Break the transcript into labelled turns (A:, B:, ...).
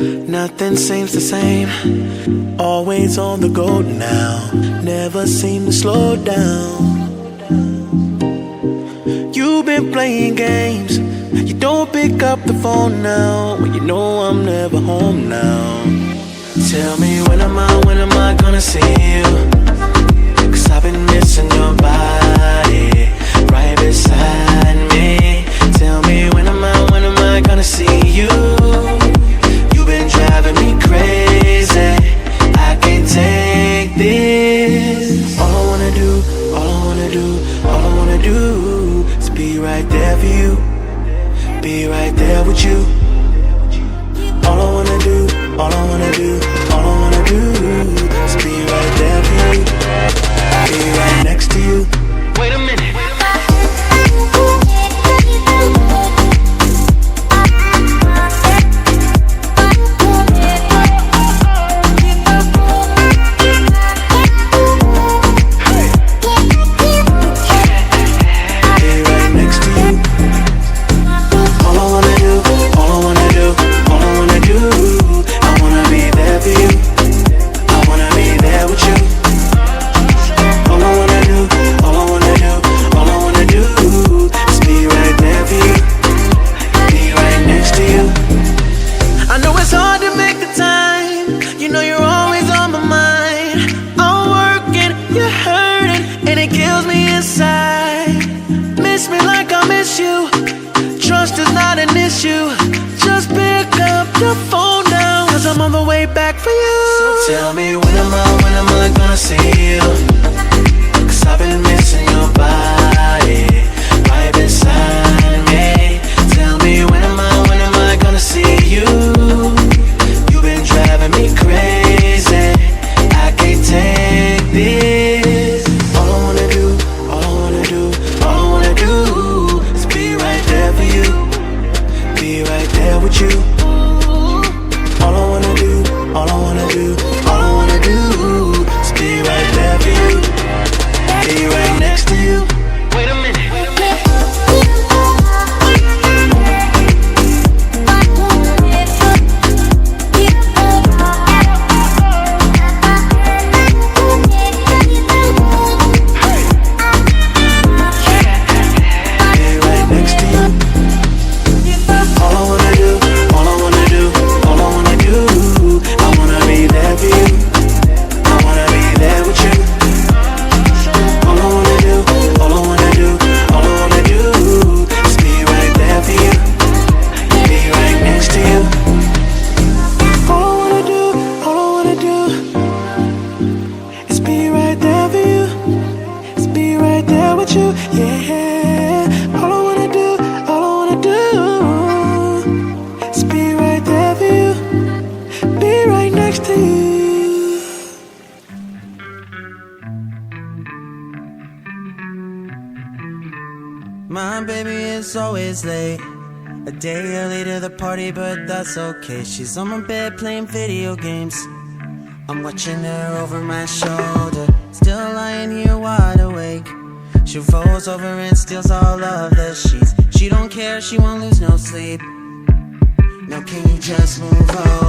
A: Nothing seems the same. Always on the go now. Never seem to slow down. You've been playing games. You don't pick up the phone now. When you know I'm never home now. Tell me when am I gonna see you? 'Cause I've been missing your body right beside me. Tell me when am I gonna see you? You've been driving me crazy. I can't take this. All I wanna do is be right there for you. Be right there with you. All I wanna do is be right there for you. Be right next to you. Wait a minute. Tell me when am I gonna see you? 'Cause I've been missing your body right beside me. Tell me when am I gonna see you? You've been driving me crazy. I can't take this. All I wanna do is be right there for you. Be right there with you. All I wanna do is be right there for you. Be right next to you. Wait a minute.
B: My baby is always late, a day early to the party, but that's okay. She's on my bed playing video games. I'm watching her over my shoulder, still lying here wide awake. She rolls over and steals all of the sheets. She don't care, she won't lose no sleep. Now can you just move on?